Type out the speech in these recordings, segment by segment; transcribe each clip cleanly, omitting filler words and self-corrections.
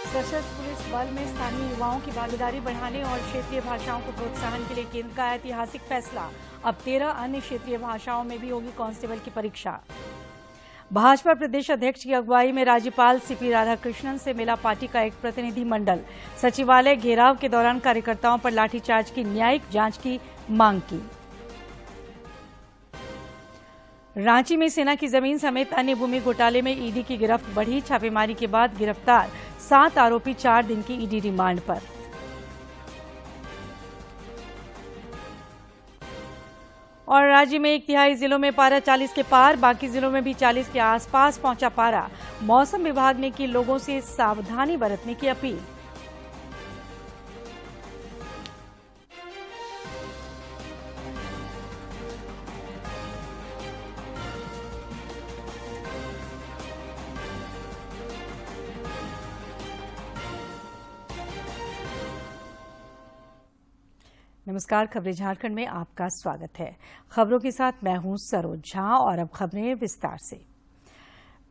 सशस्त्र पुलिस बल में स्थानीय युवाओं की भागीदारी बढ़ाने और क्षेत्रीय भाषाओं को प्रोत्साहन के लिए केंद्र का ऐतिहासिक फैसला। अब 13 अन्य क्षेत्रीय भाषाओं में भी होगी कांस्टेबल की परीक्षा। भाजपा प्रदेश अध्यक्ष की अगुवाई में राज्यपाल सीपी राधाकृष्णन से मिला पार्टी का एक प्रतिनिधि मंडल। सचिवालय घेराव के दौरान कार्यकर्ताओं पर लाठीचार्ज की न्यायिक जांच की मांग की। रांची में सेना की जमीन समेत अन्य भूमि घोटाले में ईडी की गिरफ्त बढ़ी। छापेमारी के बाद गिरफ्तार 7 आरोपी 4 दिन की ईडी रिमांड पर। और राज्य में 1/3 जिलों में पारा 40 के पार, बाकी जिलों में भी 40 के आसपास पहुंचा पारा। मौसम विभाग ने की लोगों से सावधानी बरतने की अपील। नमस्कार, खबरें झारखंड में आपका स्वागत है। खबरों के साथ मैं हूं सरोज झा और अब खबरें विस्तार से।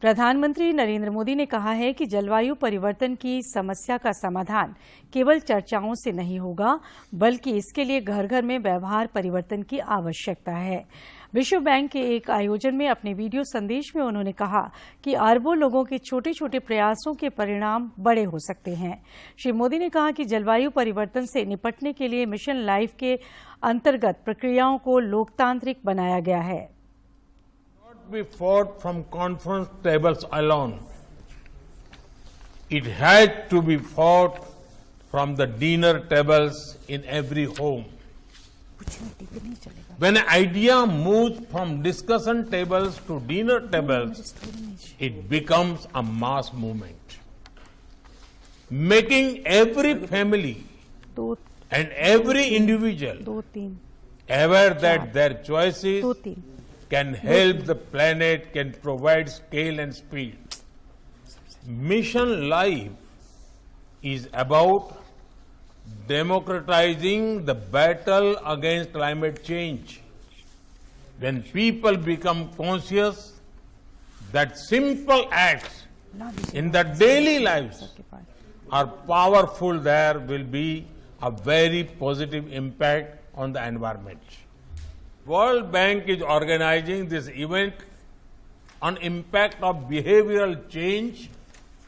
प्रधानमंत्री नरेंद्र मोदी ने कहा है कि जलवायु परिवर्तन की समस्या का समाधान केवल चर्चाओं से नहीं होगा, बल्कि इसके लिए घर घर में व्यवहार परिवर्तन की आवश्यकता है। विश्व बैंक के एक आयोजन में अपने वीडियो संदेश में उन्होंने कहा कि अरबों लोगों के छोटे छोटे प्रयासों के परिणाम बड़े हो सकते हैं। श्री मोदी ने कहा कि जलवायु परिवर्तन से निपटने के लिए मिशन लाइफ के अंतर्गत प्रक्रियाओं को लोकतांत्रिक बनाया गया है। Not be fought from conference tables alone. It has to be fought from the dinner tables in every home. When an idea moves from discussion tables to dinner tables, it becomes a mass movement, making every family and every individual aware that their choices can help the planet, can provide scale and speed. Mission Life is about democratizing the battle against climate change. When people become conscious that simple acts in their daily lives are powerful, there will be a very positive impact on the environment. World Bank is organizing this event on impact of behavioral change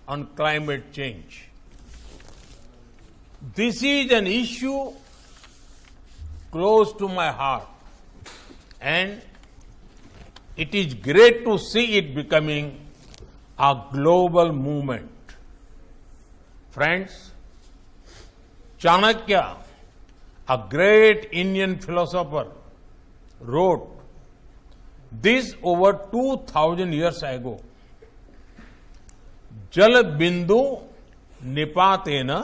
on climate change. This is an issue close to my heart, and it is great to see it becoming a global movement. Friends, Chanakya, a great Indian philosopher, wrote this over 2000 years ago. Jal bindu nipatena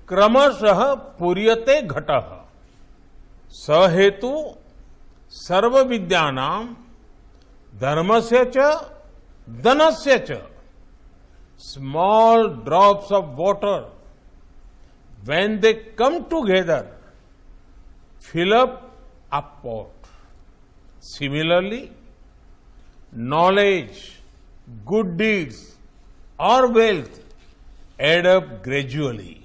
क्रमशः पूर्यते घटः सहेतु सर्व विद्यानां धर्मस्य च धनस्य च। Small drops of water, when they come together, fill up a pot. Similarly, knowledge, good deeds or wealth add up gradually.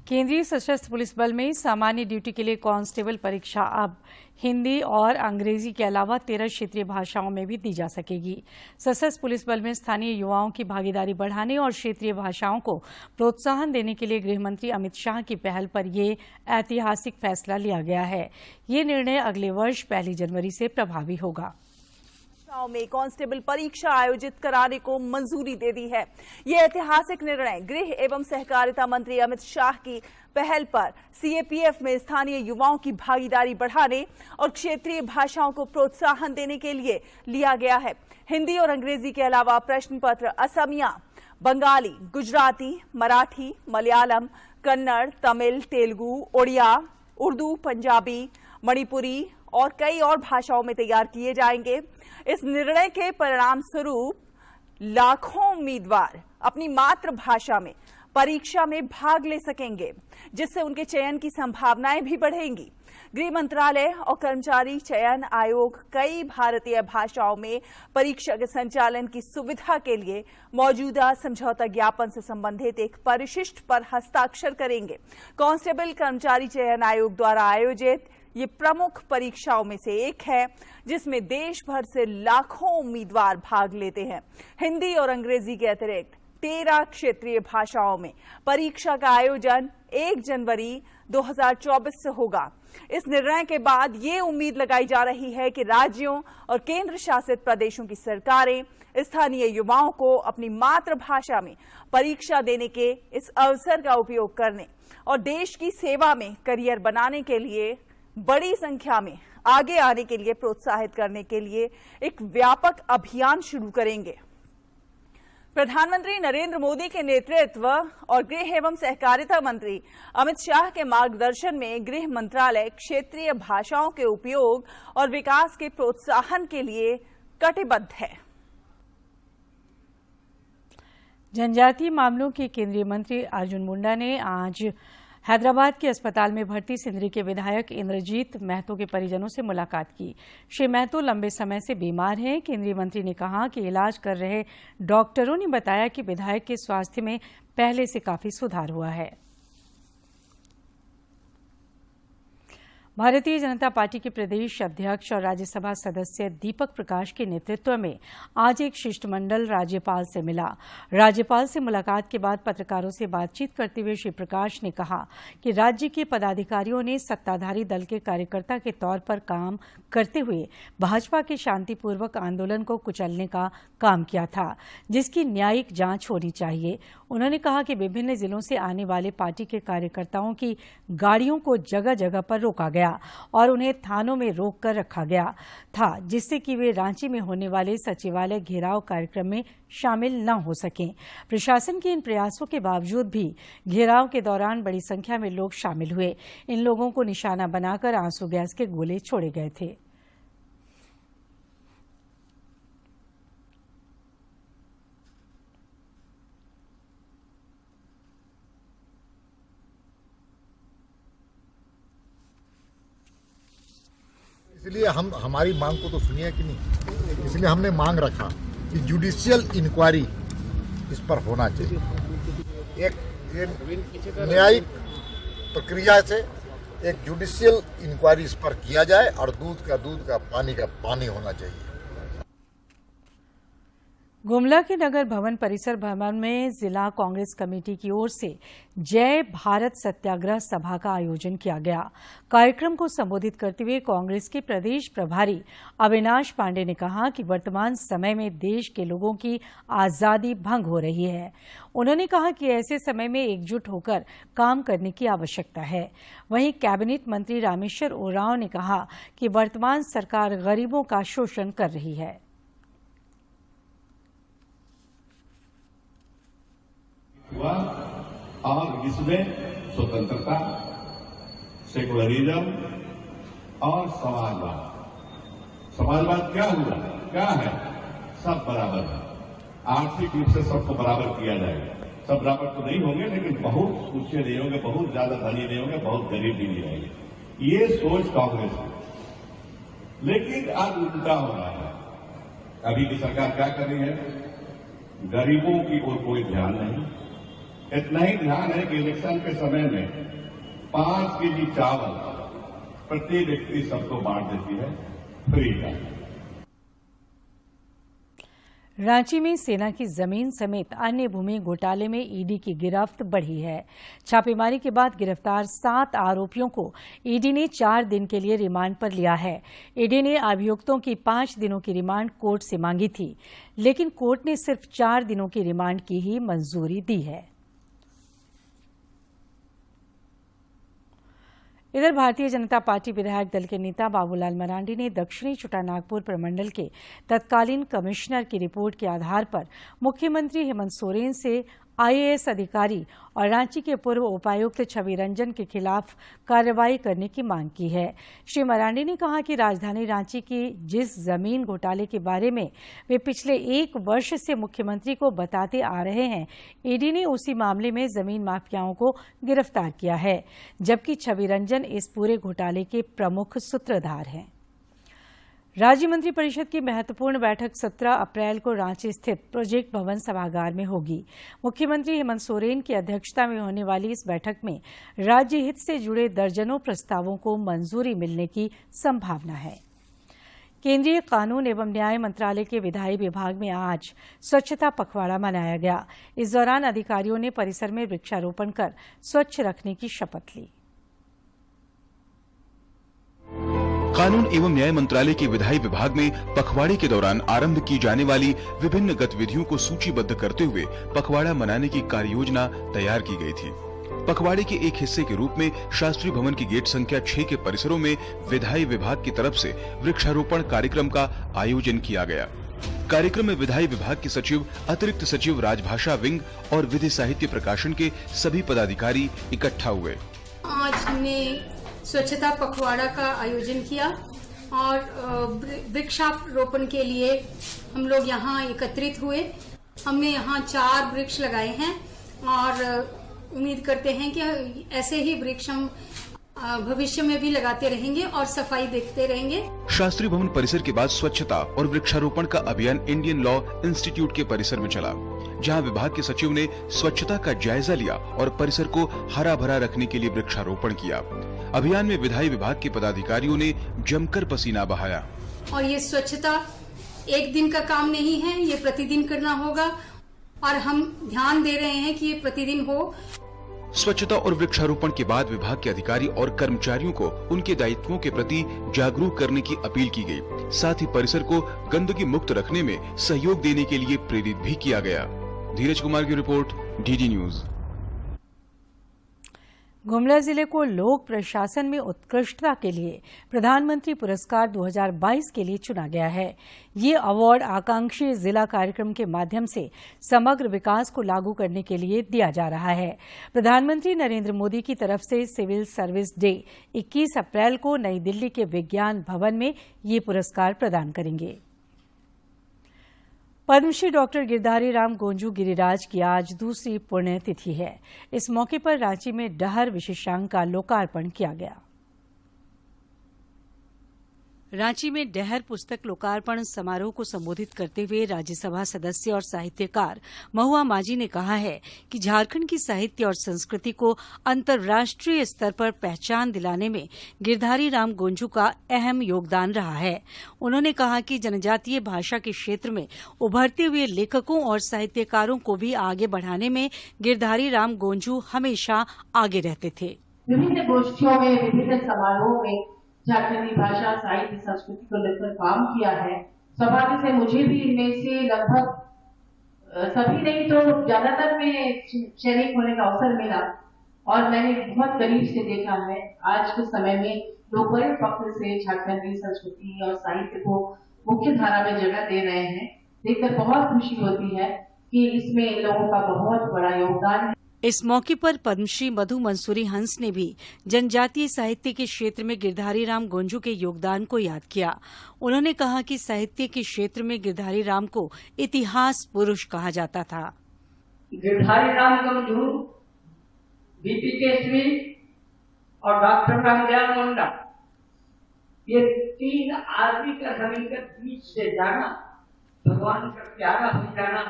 केंद्रीय सशस्त्र police बल में सामान्य ड्यूटी के लिए कांस्टेबल परीक्षा अब हिंदी और अंग्रेजी के अलावा 13 क्षेत्रीय भाषाओं में भी दी जा सकेगी। सशस्त्र पुलिस बल में स्थानीय युवाओं की भागीदारी बढ़ाने और क्षेत्रीय भाषाओं को प्रोत्साहन देने के लिए गृह मंत्री अमित शाह की पहल पर यह ऐतिहासिक फैसला लिया गया है। ये निर्णय अगले वर्ष 1 जनवरी से प्रभावी होगा। में कांस्टेबल परीक्षा आयोजित कराने को मंजूरी दे दी है। यह ऐतिहासिक निर्णय गृह एवं सहकारिता मंत्री अमित शाह की पहल पर सीएपीएफ में स्थानीय युवाओं की भागीदारी बढ़ाने और क्षेत्रीय भाषाओं को प्रोत्साहन देने के लिए लिया गया है। हिंदी और अंग्रेजी के अलावा प्रश्न पत्र असमिया, बंगाली, गुजराती, मराठी, मलयालम, कन्नड़, तमिल, तेलुगु, ओडिया, उर्दू, पंजाबी, मणिपुरी और कई और भाषाओं में तैयार किए जाएंगे। इस निर्णय के परिणाम स्वरूप लाखों उम्मीदवार अपनी मातृभाषा में परीक्षा में भाग ले सकेंगे, जिससे उनके चयन की संभावनाएं भी बढ़ेंगी। गृह मंत्रालय और कर्मचारी चयन आयोग कई भारतीय भाषाओं में परीक्षा के संचालन की सुविधा के लिए मौजूदा समझौता ज्ञापन से संबंधित एक परिशिष्ट पर हस्ताक्षर करेंगे। कांस्टेबल कर्मचारी चयन आयोग द्वारा आयोजित ये प्रमुख परीक्षाओं में से एक है, जिसमें देश भर से लाखों उम्मीदवार भाग लेते हैं। हिंदी और अंग्रेजी के अतिरिक्त 13 क्षेत्रीय भाषाओं में परीक्षा का आयोजन 1 जनवरी 2024 से होगा। इस निर्णय के बाद ये उम्मीद लगाई जा रही है कि राज्यों और केंद्र शासित प्रदेशों की सरकारें स्थानीय युवाओं को अपनी मातृभाषा में परीक्षा देने के इस अवसर का उपयोग करने और देश की सेवा में करियर बनाने के लिए बड़ी संख्या में आगे आने के लिए प्रोत्साहित करने के लिए एक व्यापक अभियान शुरू करेंगे। प्रधानमंत्री नरेंद्र मोदी के नेतृत्व और गृह एवं सहकारिता मंत्री अमित शाह के मार्गदर्शन में गृह मंत्रालय क्षेत्रीय भाषाओं के उपयोग और विकास के प्रोत्साहन के लिए कटिबद्ध है। जनजातीय मामलों के केंद्रीय मंत्री अर्जुन मुंडा ने आज हैदराबाद के अस्पताल में भर्ती सिंदरी के विधायक इंद्रजीत महतो के परिजनों से मुलाकात की। श्री महतो लंबे समय से बीमार हैं। केंद्रीय मंत्री ने कहा कि इलाज कर रहे डॉक्टरों ने बताया कि विधायक के स्वास्थ्य में पहले से काफी सुधार हुआ है। भारतीय जनता पार्टी के प्रदेश अध्यक्ष और राज्यसभा सदस्य दीपक प्रकाश के नेतृत्व में आज एक शिष्टमंडल राज्यपाल से मिला। राज्यपाल से मुलाकात के बाद पत्रकारों से बातचीत करते हुए श्री प्रकाश ने कहा कि राज्य के पदाधिकारियों ने सत्ताधारी दल के कार्यकर्ता के तौर पर काम करते हुए भाजपा के शांतिपूर्वक आंदोलन को कुचलने का काम किया था, जिसकी न्यायिक जांच होनी चाहिए। उन्होंने कहा कि विभिन्न जिलों से आने वाले पार्टी के कार्यकर्ताओं की गाड़ियों को जगह जगह पर रोका गया और उन्हें थानों में रोक कर रखा गया था, जिससे कि वे रांची में होने वाले सचिवालय घेराव कार्यक्रम में शामिल न हो सकें। प्रशासन के इन प्रयासों के बावजूद भी घेराव के दौरान बड़ी संख्या में लोग शामिल हुए। इन लोगों को निशाना बनाकर आंसू गैस के गोले छोड़े गए थे। इसलिए हमारी मांग को तो सुनिए कि नहीं, इसलिए हमने मांग रखा कि जुडिशियल इंक्वायरी इस पर होना चाहिए। एक न्यायिक प्रक्रिया से एक जुडिशियल इंक्वायरी इस पर किया जाए और दूध का पानी होना चाहिए। गुमला के नगर भवन परिसर भवन में जिला कांग्रेस कमेटी की ओर से जय भारत सत्याग्रह सभा का आयोजन किया गया। कार्यक्रम को संबोधित करते हुए कांग्रेस के प्रदेश प्रभारी अविनाश पांडे ने कहा कि वर्तमान समय में देश के लोगों की आजादी भंग हो रही है। उन्होंने कहा कि ऐसे समय में एकजुट होकर काम करने की आवश्यकता है। वहीं कैबिनेट मंत्री रामेश्वर उरांव ने कहा कि वर्तमान सरकार गरीबों का शोषण कर रही है। हुआ और इसमें स्वतंत्रता, सेकुलरिज्म और समाजवाद क्या हुआ, क्या है? सब बराबर है। आर्थिक रूप से सबको बराबर किया जाएगा। सब बराबर तो नहीं होंगे, लेकिन बहुत ऊंचे नहीं होंगे, बहुत ज्यादा धनी नहीं होंगे, बहुत गरीब भी नहीं रहेंगे। ये सोच कांग्रेस की। लेकिन आज उल्टा हो रहा है। अभी की सरकार क्या कर रही है? गरीबों की ओर कोई ध्यान नहीं। इतना ही ध्यान है कि इलेक्शन के समय में 5 केजी चावल प्रति व्यक्ति सबको बांट देती है फ्री का। रांची में सेना की जमीन समेत अन्य भूमि घोटाले में ईडी की गिरफ्त बढ़ी है। छापेमारी के बाद गिरफ्तार 7 आरोपियों को ईडी ने 4 दिन के लिए रिमांड पर लिया है। ईडी ने अभियुक्तों की 5 दिनों की रिमांड कोर्ट से मांगी थी, लेकिन कोर्ट ने सिर्फ 4 दिनों की रिमांड की ही मंजूरी दी है। इधर भारतीय जनता पार्टी विधायक दल के नेता बाबूलाल मरांडी ने दक्षिणी छोटानागपुर प्रमंडल के तत्कालीन कमिश्नर की रिपोर्ट के आधार पर मुख्यमंत्री हेमंत सोरेन से IAS अधिकारी और रांची के पूर्व उपायुक्त छवि रंजन के खिलाफ कार्रवाई करने की मांग की है। श्री मरांडी ने कहा कि राजधानी रांची की जिस जमीन घोटाले के बारे में वे पिछले 1 वर्ष से मुख्यमंत्री को बताते आ रहे हैं, ईडी ने उसी मामले में जमीन माफियाओं को गिरफ्तार किया है, जबकि छवि रंजन इस पूरे घोटाले के प्रमुख सूत्रधार हैं। राज्य मंत्री परिषद की महत्वपूर्ण बैठक 17 अप्रैल को रांची स्थित प्रोजेक्ट भवन सभागार में होगी। मुख्यमंत्री हेमंत सोरेन की अध्यक्षता में होने वाली इस बैठक में राज्य हित से जुड़े दर्जनों प्रस्तावों को मंजूरी मिलने की संभावना है। केंद्रीय कानून एवं न्याय मंत्रालय के विधायी विभाग में आज स्वच्छता पखवाड़ा मनाया गया। इस दौरान अधिकारियों ने परिसर में वृक्षारोपण कर स्वच्छ रखने की शपथ ली। कानून एवं न्याय मंत्रालय के विधायी विभाग में पखवाड़े के दौरान आरंभ की जाने वाली विभिन्न गतिविधियों को सूचीबद्ध करते हुए पखवाड़ा मनाने की कार्ययोजना तैयार की गई थी। पखवाड़े के एक हिस्से के रूप में शास्त्री भवन की गेट संख्या 6 के परिसरों में विधायी विभाग की तरफ से वृक्षारोपण कार्यक्रम का आयोजन किया गया। कार्यक्रम में विधायी विभाग के सचिव, अतिरिक्त सचिव राजभाषा विंग और विधि साहित्य प्रकाशन के सभी पदाधिकारी इकट्ठा हुए। आज हमने स्वच्छता पखवाड़ा का आयोजन किया और वृक्षारोपण के लिए हम लोग यहाँ एकत्रित हुए। हमने यहाँ 4 वृक्ष लगाए हैं और उम्मीद करते हैं कि ऐसे ही वृक्ष हम भविष्य में भी लगाते रहेंगे और सफाई देखते रहेंगे। शास्त्री भवन परिसर के बाद स्वच्छता और वृक्षारोपण का अभियान इंडियन लॉ इंस्टीट्यूट के परिसर में चला, जहां विभाग के सचिव ने स्वच्छता का जायजा लिया और परिसर को हरा भरा रखने के लिए वृक्षारोपण किया। अभियान में विधायी विभाग के पदाधिकारियों ने जमकर पसीना बहाया। और ये स्वच्छता एक दिन का काम नहीं है, ये प्रतिदिन करना होगा और हम ध्यान दे रहे हैं कि ये प्रतिदिन हो। स्वच्छता और वृक्षारोपण के बाद विभाग के अधिकारी और कर्मचारियों को उनके दायित्वों के प्रति जागरूक करने की अपील की गई। साथ ही परिसर को गंदगी मुक्त रखने में सहयोग देने के लिए प्रेरित भी किया गया। धीरज कुमार की रिपोर्ट, DD न्यूज। गुमला जिले को लोक प्रशासन में उत्कृष्टता के लिए प्रधानमंत्री पुरस्कार 2022 के लिए चुना गया है। ये अवार्ड आकांक्षी जिला कार्यक्रम के माध्यम से समग्र विकास को लागू करने के लिए दिया जा रहा है। प्रधानमंत्री नरेंद्र मोदी की तरफ से सिविल सर्विस डे 21 अप्रैल को नई दिल्ली के विज्ञान भवन में ये पुरस्कार प्रदान करेंगे। पद्मश्री डॉक्टर गिरधारी राम गोंजू गिरिराज की आज दूसरी पुण्यतिथि है। इस मौके पर रांची में डहर विशेषांक का लोकार्पण किया गया। रांची में डहर पुस्तक लोकार्पण समारोह को संबोधित करते हुए राज्यसभा सदस्य और साहित्यकार महुआ माझी ने कहा है कि झारखंड की साहित्य और संस्कृति को अंतर्राष्ट्रीय स्तर पर पहचान दिलाने में गिरधारी राम गोंजू का अहम योगदान रहा है। उन्होंने कहा कि जनजातीय भाषा के क्षेत्र में उभरते हुए लेखकों और साहित्यकारों को भी आगे बढ़ाने में गिरधारी राम गोंजू हमेशा आगे रहते थे। विभिन्न गोष्ठियों में, विभिन्न समारोहों में झारखंडी भाषा, साहित्य, संस्कृति को लेकर काम किया है। सौभाग्य से मुझे भी इनमें से लगभग सभी नहीं तो ज्यादातर में शरीक होने का अवसर मिला और मैंने बहुत करीब से देखा है। आज के समय में लोग बड़े फख्र से झारखंडी संस्कृति और साहित्य को मुख्य धारा में जगह दे रहे हैं। देखकर बहुत खुशी होती है कि इसमें इन लोगों का बहुत बड़ा योगदान है। इस मौके पर पद्मश्री मधु मंसूरी हंस ने भी जनजातीय साहित्य के क्षेत्र में गिरधारी राम गोंजू के योगदान को याद किया। उन्होंने कहा कि साहित्य के क्षेत्र में गिरधारी राम को इतिहास पुरुष कहा जाता था। गिरधारी राम गोंजू, बीपी केसरी और डॉक्टर रामदयाल मुंडा, ये 3 आदमी का जमीन के बीच से जाना, भगवान का प्यारा हो जाना,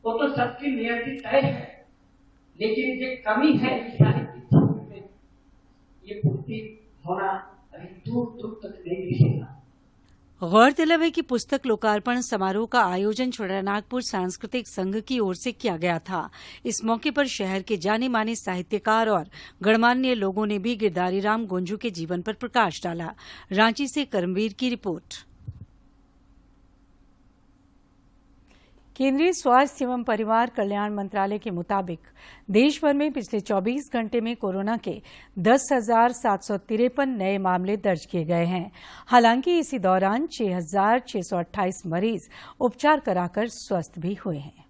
वो तो सबकी नियति तय है। लेकिन ये कमी है में, ये पूर्ति होना अभी दूर दूर तक नहीं दिखेगा। गौरतलब है कि पुस्तक लोकार्पण समारोह का आयोजन छोटानागपुर सांस्कृतिक संघ की ओर से किया गया था। इस मौके पर शहर के जाने माने साहित्यकार और गणमान्य लोगों ने भी गिरधारी राम गोंजू के जीवन पर प्रकाश डाला। रांची से करमवीर की रिपोर्ट। केंद्रीय स्वास्थ्य एवं परिवार कल्याण मंत्रालय के मुताबिक देश भर में पिछले 24 घंटे में कोरोना के 10,753 नए मामले दर्ज किए गए हैं। हालांकि इसी दौरान 6,628 मरीज उपचार कराकर स्वस्थ भी हुए हैं।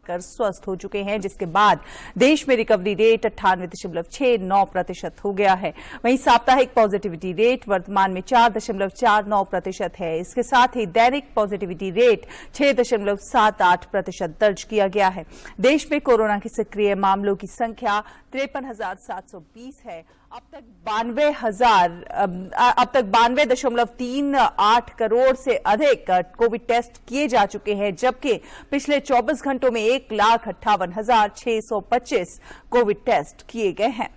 कर स्वस्थ हो चुके हैं, जिसके बाद देश में रिकवरी रेट 98.69% हो गया है। वहीं साप्ताहिक पॉजिटिविटी रेट वर्तमान में 4.49% है। इसके साथ ही दैनिक पॉजिटिविटी रेट 6.78% दर्ज किया गया है। देश में कोरोना के सक्रिय मामलों की संख्या 53,720 है। अब तक 92.38 करोड़ से अधिक कोविड टेस्ट किए जा चुके हैं, जबकि पिछले 24 घंटों में 1,58,625 कोविड टेस्ट किए गए हैं।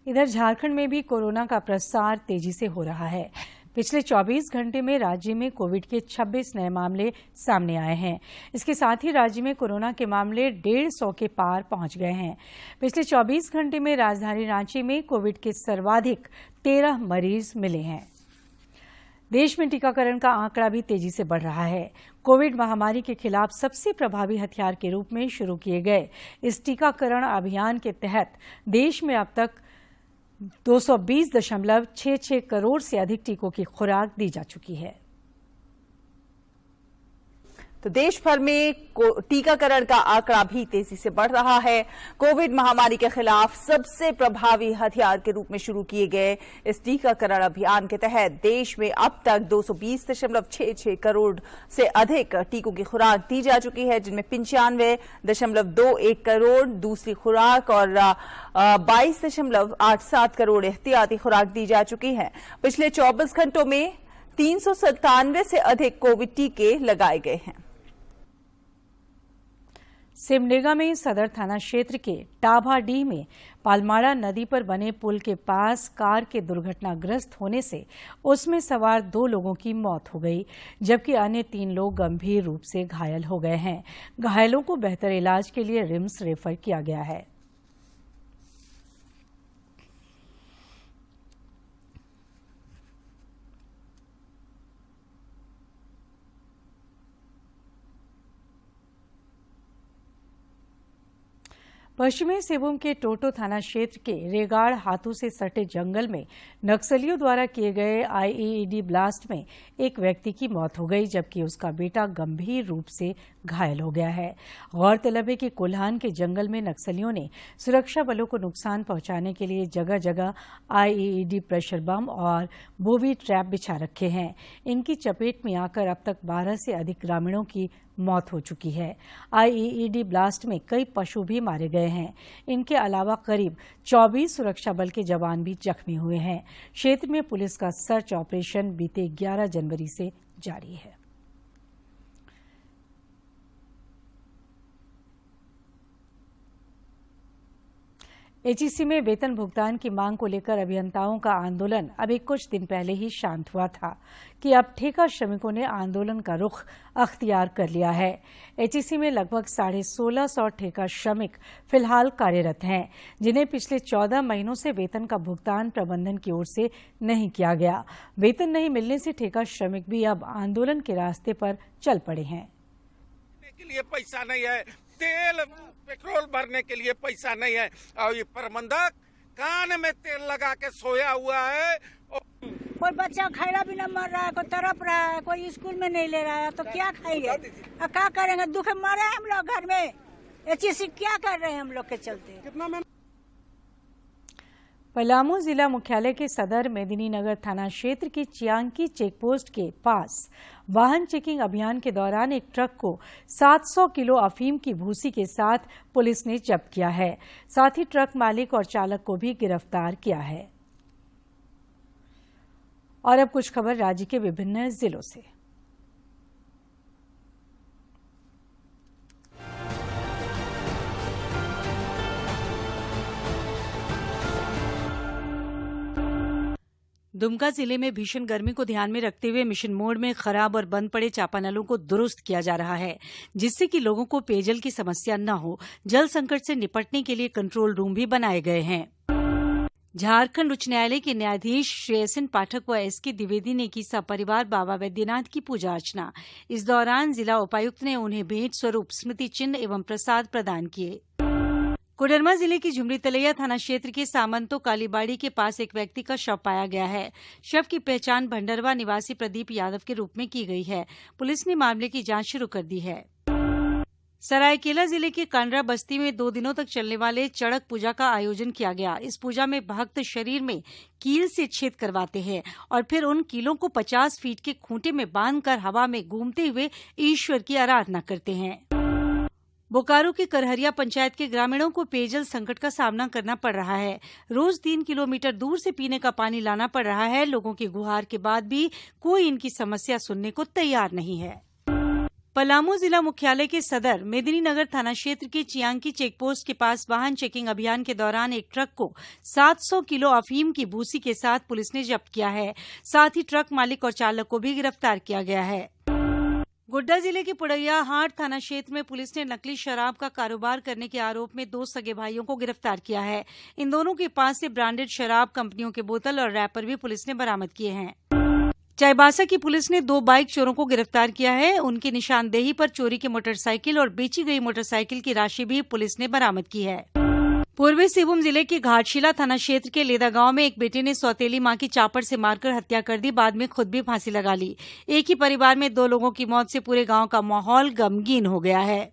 इधर झारखंड में भी कोरोना का प्रसार तेजी से हो रहा है। पिछले 24 घंटे में राज्य में कोविड के 26 नए मामले सामने आए हैं। इसके साथ ही राज्य में कोरोना के मामले 150 के पार पहुंच गए हैं। पिछले 24 घंटे में राजधानी रांची में कोविड के सर्वाधिक 13 मरीज मिले हैं। देश में टीकाकरण का आंकड़ा भी तेजी से बढ़ रहा है। कोविड महामारी के खिलाफ सबसे प्रभावी हथियार के रूप में शुरू किए गए इस टीकाकरण अभियान के तहत देश में अब तक 220.66 करोड़ से अधिक टीकों की खुराक दी जा चुकी है। तो देश भर में टीकाकरण का आंकड़ा भी तेजी से बढ़ रहा है। कोविड महामारी के खिलाफ सबसे प्रभावी हथियार के रूप में शुरू किए गए इस टीकाकरण अभियान के तहत देश में अब तक 220.66 करोड़ से अधिक टीकों की खुराक दी जा चुकी है, जिनमें 95.21 करोड़ दूसरी खुराक और 22.87 करोड़ एहतियाती खुराक दी जा चुकी है। पिछले 24 घंटों में 397 से अधिक कोविड टीके लगाए गए हैं। सिमडेगा में सदर थाना क्षेत्र के टाभाडीह में पालमाड़ा नदी पर बने पुल के पास कार के दुर्घटनाग्रस्त होने से उसमें सवार 2 लोगों की मौत हो गई, जबकि अन्य 3 लोग गंभीर रूप से घायल हो गए हैं। घायलों को बेहतर इलाज के लिए रिम्स रेफर किया गया है। पश्चिमी सिंहभूम के टोटो थाना क्षेत्र के रेगाड़ हाथों से सटे जंगल में नक्सलियों द्वारा किए गए आईईडी ब्लास्ट में एक व्यक्ति की मौत हो गई, जबकि उसका बेटा गंभीर रूप से घायल हो गया है। गौरतलब है कि कोल्हान के जंगल में नक्सलियों ने सुरक्षा बलों को नुकसान पहुंचाने के लिए जगह जगह आईईडी प्रेशर बम और बूबी ट्रैप बिछा रखे हैं। इनकी चपेट में आकर अब तक 12 से अधिक ग्रामीणों की मौत हो चुकी है। आईईडी ब्लास्ट में कई पशु भी मारे गए हैं। इनके अलावा करीब 24 सुरक्षा बल के जवान भी जख्मी हुए हैं। क्षेत्र में पुलिस का सर्च ऑपरेशन बीते 11 जनवरी से जारी है। एचईसी में वेतन भुगतान की मांग को लेकर अभियंताओं का आंदोलन अभी कुछ दिन पहले ही शांत हुआ था कि अब ठेका श्रमिकों ने आंदोलन का रुख अख्तियार कर लिया है। एचईसी में लगभग 1650 ठेका श्रमिक फिलहाल कार्यरत हैं, जिन्हें पिछले 14 महीनों से वेतन का भुगतान प्रबंधन की ओर से नहीं किया गया। वेतन नहीं मिलने से ठेका श्रमिक भी अब आंदोलन के रास्ते पर चल पड़े हैं। के लिए पैसा नहीं है, तेल पेट्रोल भरने के लिए पैसा नहीं है, और ये प्रबंधक कान में तेल लगा के सोया हुआ है। कोई बच्चा खाएगा भी न मर रहा है, कोई तड़प रहा है, कोई स्कूल में नहीं ले रहा है, तो क्या खाएंगे? क्या करेंगे? दुख मरे हम लोग घर में। ये चीज क्या कर रहे हैं हम लोग के चलते। पलामू जिला मुख्यालय के सदर मेदिनीनगर थाना क्षेत्र की चियांकी चेकपोस्ट के पास वाहन चेकिंग अभियान के दौरान एक ट्रक को 700 किलो अफीम की भूसी के साथ पुलिस ने जब्त किया है। साथ ही ट्रक मालिक और चालक को भी गिरफ्तार किया है। और अब कुछ खबर राज्य के विभिन्न जिलों से। दुमका जिले में भीषण गर्मी को ध्यान में रखते हुए मिशन मोड में खराब और बंद पड़े चापानलों को दुरुस्त किया जा रहा है, जिससे कि लोगों को पेयजल की समस्या न हो। जल संकट से निपटने के लिए कंट्रोल रूम भी बनाए गए हैं। झारखंड उच्च न्यायालय के न्यायाधीश श्री एस.एन. पाठक व एस.के. द्विवेदी ने की सपरिवार बाबा वैद्यनाथ की पूजा अर्चना। इस दौरान जिला उपायुक्त ने उन्हें भेंट स्वरूप स्मृति चिन्ह एवं प्रसाद प्रदान किए। कोडरमा जिले की झुमरी तलैया थाना क्षेत्र के सामंतो कालीबाड़ी के पास एक व्यक्ति का शव पाया गया है। शव की पहचान भंडरवा निवासी प्रदीप यादव के रूप में की गई है। पुलिस ने मामले की जांच शुरू कर दी है। सरायकेला जिले के कांड्रा बस्ती में 2 दिनों तक चलने वाले चड़क पूजा का आयोजन किया गया। इस पूजा में भक्त शरीर में कील से छेद करवाते हैं और फिर उन कीलों को 50 फीट के खूंटे में बांधकर हवा में घूमते हुए ईश्वर की आराधना करते हैं। बोकारो के करहरिया पंचायत के ग्रामीणों को पेयजल संकट का सामना करना पड़ रहा है। रोज 3 किलोमीटर दूर से पीने का पानी लाना पड़ रहा है। लोगों की गुहार के बाद भी कोई इनकी समस्या सुनने को तैयार नहीं है। पलामू जिला मुख्यालय के सदर मेदिनीनगर थाना क्षेत्र के चियांकी चेकपोस्ट के पास वाहन चेकिंग अभियान के दौरान एक ट्रक को 700 किलो अफीम की भूसी के साथ पुलिस ने जब्त किया है। साथ ही ट्रक मालिक और चालक को भी गिरफ्तार किया गया है। गोड्डा जिले के पुड़ैया हाट थाना क्षेत्र में पुलिस ने नकली शराब का कारोबार करने के आरोप में 2 सगे भाइयों को गिरफ्तार किया है। इन दोनों के पास से ब्रांडेड शराब कंपनियों के बोतल और रैपर भी पुलिस ने बरामद किए हैं। चाईबासा की पुलिस ने 2 बाइक चोरों को गिरफ्तार किया है। उनकी निशानदेही पर चोरी की मोटरसाइकिल और बेची गई मोटरसाइकिल की राशि भी पुलिस ने बरामद की है। पूर्वी सिंहभूम जिले के घाटशिला थाना क्षेत्र के लेदा गांव में एक बेटे ने सौतेली मां की चापड़ से मारकर हत्या कर दी। बाद में खुद भी फांसी लगा ली। एक ही परिवार में 2 लोगों की मौत से पूरे गांव का माहौल गमगीन हो गया है।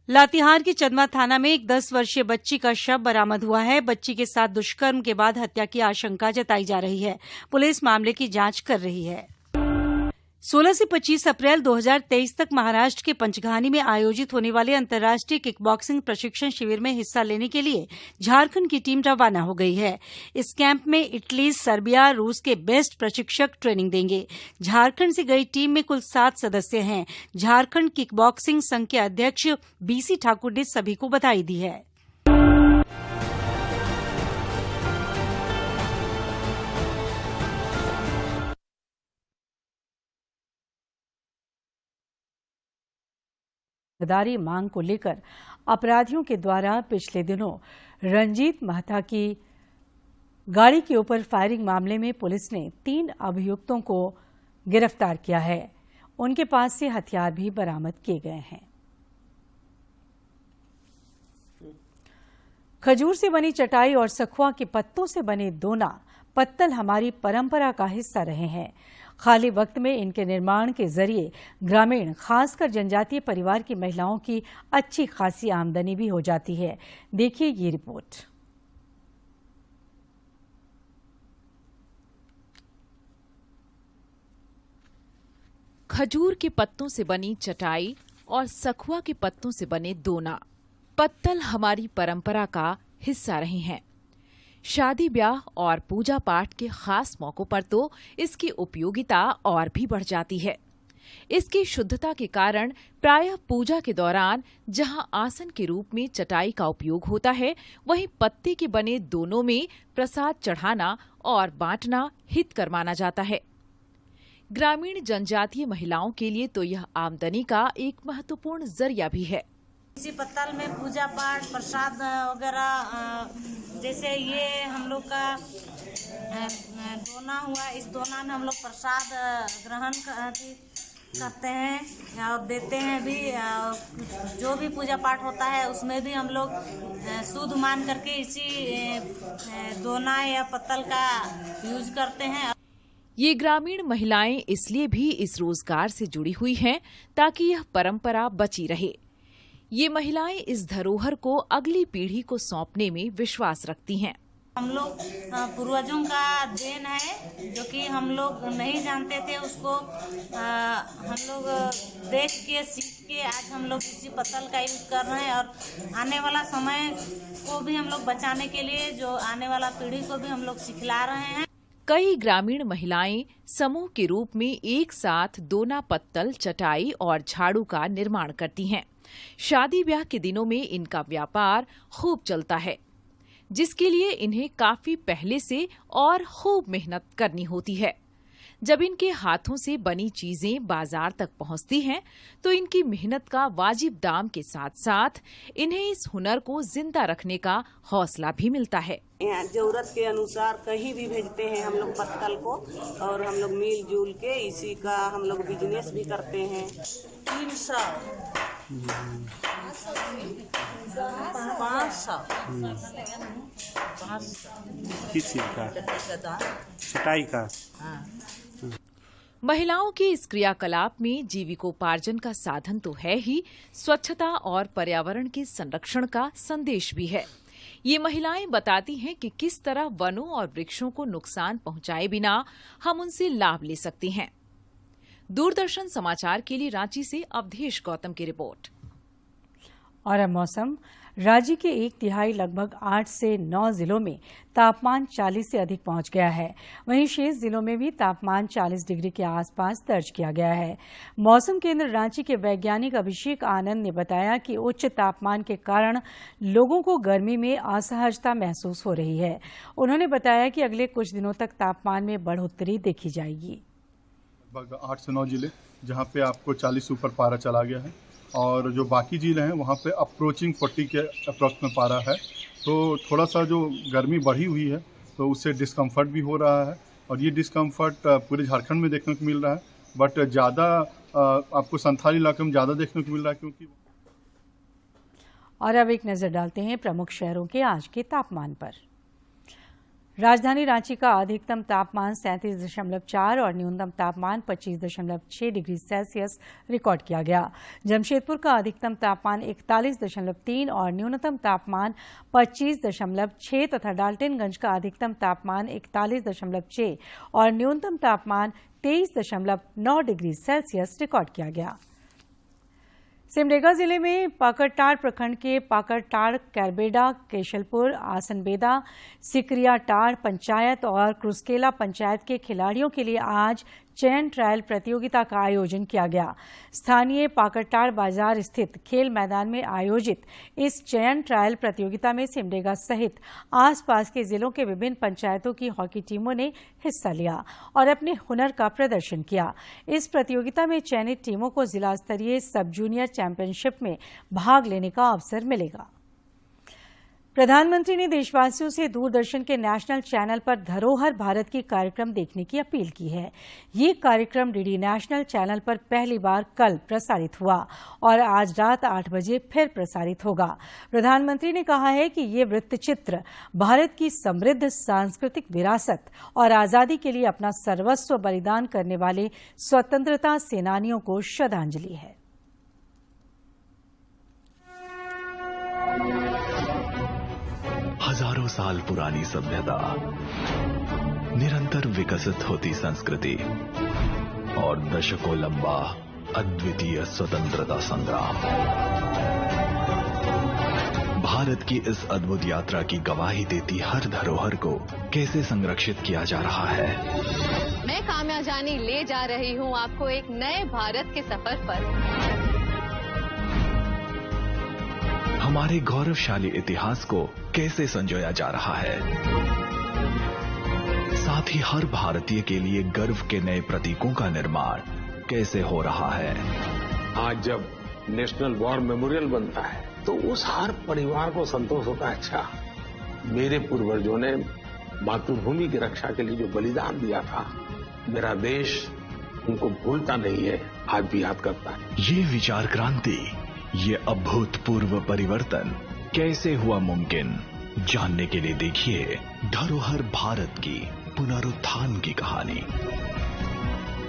लातेहार के चदमा थाना में एक 10 वर्षीय बच्ची का शव बरामद हुआ है। बच्ची के साथ दुष्कर्म के बाद हत्या की आशंका जताई जा रही है। पुलिस मामले की जांच कर रही है। 16 से 25 अप्रैल 2023 तक महाराष्ट्र के पंचघानी में आयोजित होने वाले अंतर्राष्ट्रीय किकबॉक्सिंग प्रशिक्षण शिविर में हिस्सा लेने के लिए झारखंड की टीम रवाना हो गई है। इस कैंप में इटली, सर्बिया, रूस के बेस्ट प्रशिक्षक ट्रेनिंग देंगे। झारखंड से गई टीम में कुल 7 सदस्य हैं। झारखंड किकबॉक्सिंग संघ के अध्यक्ष बीसी ठाकुर ने सभी को बधाई दी है। जिम्मेदारी मांग को लेकर अपराधियों के द्वारा पिछले दिनों रंजीत महता की गाड़ी के ऊपर फायरिंग मामले में पुलिस ने 3 अभियुक्तों को गिरफ्तार किया है। उनके पास से हथियार भी बरामद किए गए हैं। खजूर से बनी चटाई और सखुआ के पत्तों से बने दोना पत्तल हमारी परंपरा का हिस्सा रहे हैं। खाली वक्त में इनके निर्माण के जरिए ग्रामीण, खासकर जनजातीय परिवार की महिलाओं की अच्छी खासी आमदनी भी हो जाती है। देखिए ये रिपोर्ट। खजूर के पत्तों से बनी चटाई और सखुआ के पत्तों से बने दोना पत्तल हमारी परंपरा का हिस्सा रहे हैं। शादी ब्याह और पूजा पाठ के खास मौकों पर तो इसकी उपयोगिता और भी बढ़ जाती है। इसकी शुद्धता के कारण प्रायः पूजा के दौरान जहां आसन के रूप में चटाई का उपयोग होता है, वहीं पत्ते के बने दोनों में प्रसाद चढ़ाना और बांटना हितकर माना जाता है। ग्रामीण जनजातीय महिलाओं के लिए तो यह आमदनी का एक महत्वपूर्ण जरिया भी है। इसी पत्तल में पूजा पाठ, प्रसाद वगैरह, जैसे ये हम लोग का दोना हुआ, इस दोना में हम लोग प्रसाद ग्रहण करते हैं और देते हैं भी। जो भी पूजा पाठ होता है उसमें भी हम लोग शुद्ध मान करके इसी दोना या पत्तल का यूज करते हैं। ये ग्रामीण महिलाएं इसलिए भी इस रोजगार से जुड़ी हुई हैं ताकि यह परंपरा बची रहे। ये महिलाएं इस धरोहर को अगली पीढ़ी को सौंपने में विश्वास रखती हैं। हम लोग पूर्वजों का देन है, जो कि हम लोग नहीं जानते थे, उसको हम लोग देख के सीख के आज हम लोग इसी पत्तल का यूज कर रहे हैं और आने वाला समय को भी हम लोग बचाने के लिए जो आने वाला पीढ़ी को भी हम लोग सिखला रहे हैं। कई ग्रामीण महिलाएं समूह के रूप में एक साथ दोना पत्तल, चटाई और झाड़ू का निर्माण करती हैं। शादी ब्याह के दिनों में इनका व्यापार खूब चलता है, जिसके लिए इन्हें काफी पहले से और खूब मेहनत करनी होती है। जब इनके हाथों से बनी चीजें बाजार तक पहुंचती हैं, तो इनकी मेहनत का वाजिब दाम के साथ साथ इन्हें इस हुनर को जिंदा रखने का हौसला भी मिलता है। जरूरत के अनुसार कहीं भी भेजते हैं हम लोग पत्तल को, और हम लोग मिलजुल के इसी का हम लोग बिजनेस भी करते हैं। 300 किस चीज का? चटाई का। महिलाओं के इस क्रियाकलाप में जीविकोपार्जन का साधन तो है ही, स्वच्छता और पर्यावरण के संरक्षण का संदेश भी है। ये महिलाएं बताती हैं कि किस तरह वनों और वृक्षों को नुकसान पहुंचाए बिना हम उनसे लाभ ले सकते हैं। दूरदर्शन समाचार के लिए रांची से अवधेश गौतम की रिपोर्ट। और अब मौसम। राज्य के 1/3 लगभग 8 से 9 जिलों में तापमान 40 से अधिक पहुंच गया है। वहीं शेष जिलों में भी तापमान 40 डिग्री के आसपास दर्ज किया गया है। मौसम केंद्र रांची के वैज्ञानिक अभिषेक आनंद ने बताया कि उच्च तापमान के कारण लोगों को गर्मी में असहजता महसूस हो रही है। उन्होंने बताया कि अगले कुछ दिनों तक तापमान में बढ़ोतरी देखी जाएगी। लगभग 8 से 9 जिले जहाँ पे आपको 40 ऊपर पारा चला गया है, और जो बाकी जिले हैं वहाँ पे अप्रोचिंग 40 के अप्रॉक्स में पारा है। तो थोड़ा सा जो गर्मी बढ़ी हुई है तो उससे डिस्कम्फर्ट भी हो रहा है, और ये डिस्कम्फर्ट पूरे झारखंड में देखने को मिल रहा है, बट ज़्यादा आपको संथाली इलाके में ज़्यादा देखने को मिल रहा है क्योंकि। और अब एक नजर डालते हैं प्रमुख शहरों के आज के तापमान पर। राजधानी रांची का अधिकतम तापमान 37.4 और न्यूनतम तापमान 25.6 डिग्री सेल्सियस रिकॉर्ड किया गया। जमशेदपुर का अधिकतम तापमान 41.3 और न्यूनतम तापमान 25.6 तथा डाल्टनगंज का अधिकतम तापमान 41.6 और न्यूनतम तापमान 23.9 डिग्री सेल्सियस रिकॉर्ड किया गया। सिमडेगा जिले में पाकरटाड़ प्रखंड के पाकरटाड़, कैरबेड़ा, केशलपुर, आसनबेदा, सिकरियाटाड़ पंचायत और क्रुस्केला पंचायत के खिलाड़ियों के लिए आज चयन ट्रायल प्रतियोगिता का आयोजन किया गया। स्थानीय पाकरटाड़ बाजार स्थित खेल मैदान में आयोजित इस चयन ट्रायल प्रतियोगिता में सिमडेगा सहित आसपास के जिलों के विभिन्न पंचायतों की हॉकी टीमों ने हिस्सा लिया और अपने हुनर का प्रदर्शन किया। इस प्रतियोगिता में चयनित टीमों को जिला स्तरीय सब जूनियर चैंपियनशिप में भाग लेने का अवसर मिलेगा। प्रधानमंत्री ने देशवासियों से दूरदर्शन के नेशनल चैनल पर धरोहर भारत की कार्यक्रम देखने की अपील की है। ये कार्यक्रम डीडी नेशनल चैनल पर पहली बार कल प्रसारित हुआ और आज रात 8 बजे फिर प्रसारित होगा। प्रधानमंत्री ने कहा है कि ये वृत्तचित्र भारत की समृद्ध सांस्कृतिक विरासत और आजादी के लिए अपना सर्वस्व बलिदान करने वाले स्वतंत्रता सेनानियों को श्रद्धांजलि है। हजारों साल पुरानी सभ्यता, निरंतर विकसित होती संस्कृति और दशकों लंबा अद्वितीय स्वतंत्रता संग्राम। भारत की इस अद्भुत यात्रा की गवाही देती हर धरोहर को कैसे संरक्षित किया जा रहा है। मैं काम्या जानी ले जा रही हूं आपको एक नए भारत के सफर पर। हमारे गौरवशाली इतिहास को कैसे संजोया जा रहा है, साथ ही हर भारतीय के लिए गर्व के नए प्रतीकों का निर्माण कैसे हो रहा है। आज जब नेशनल वॉर मेमोरियल बनता है तो उस हर परिवार को संतोष होता है, अच्छा मेरे पूर्वजों ने मातृभूमि की रक्षा के लिए जो बलिदान दिया था, मेरा देश उनको भूलता नहीं है, आज भी याद करता है। ये विचार क्रांति, ये अभूतपूर्व परिवर्तन कैसे हुआ मुमकिन, जानने के लिए देखिए धरोहर भारत की पुनरुत्थान की कहानी।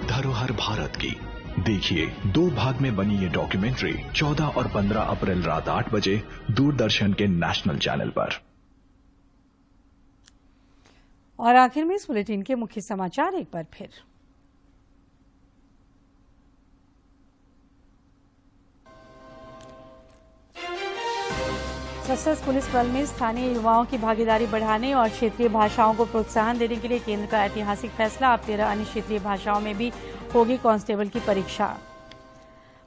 धरोहर भारत की देखिए 2 भाग में बनी ये डॉक्यूमेंट्री 14 और 15 अप्रैल रात 8 बजे दूरदर्शन के नेशनल चैनल पर। और आखिर में इस बुलेटिन के मुख्य समाचार एक बार फिर। सशस्त्र पुलिस बल में स्थानीय युवाओं की भागीदारी बढ़ाने और क्षेत्रीय भाषाओं को प्रोत्साहन देने के लिए केंद्र का ऐतिहासिक फैसला। अब 13 अन्य क्षेत्रीय भाषाओं में भी होगी कांस्टेबल की परीक्षा।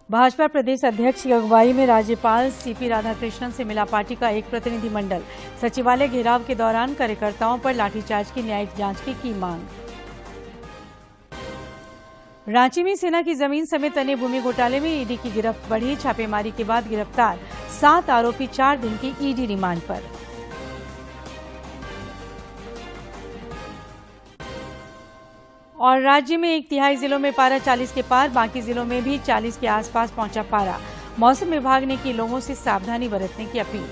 भाजपा प्रदेश अध्यक्ष की अगुवाई में राज्यपाल सीपी राधाकृष्णन से मिला पार्टी का एक प्रतिनिधिमंडल। सचिवालय घेराव के दौरान कार्यकर्ताओं पर लाठीचार्ज की न्यायिक जांच की मांग। रांची में सेना की जमीन समेत अन्य भूमि घोटाले में ईडी की गिरफ्त बढ़ी। छापेमारी के बाद गिरफ्तार 7 आरोपी 4 दिन की ईडी रिमांड पर। और राज्य में 1/3 जिलों में पारा 40 के पार, बाकी जिलों में भी 40 के आसपास पहुंचा पारा। मौसम विभाग ने की लोगों से सावधानी बरतने की अपील।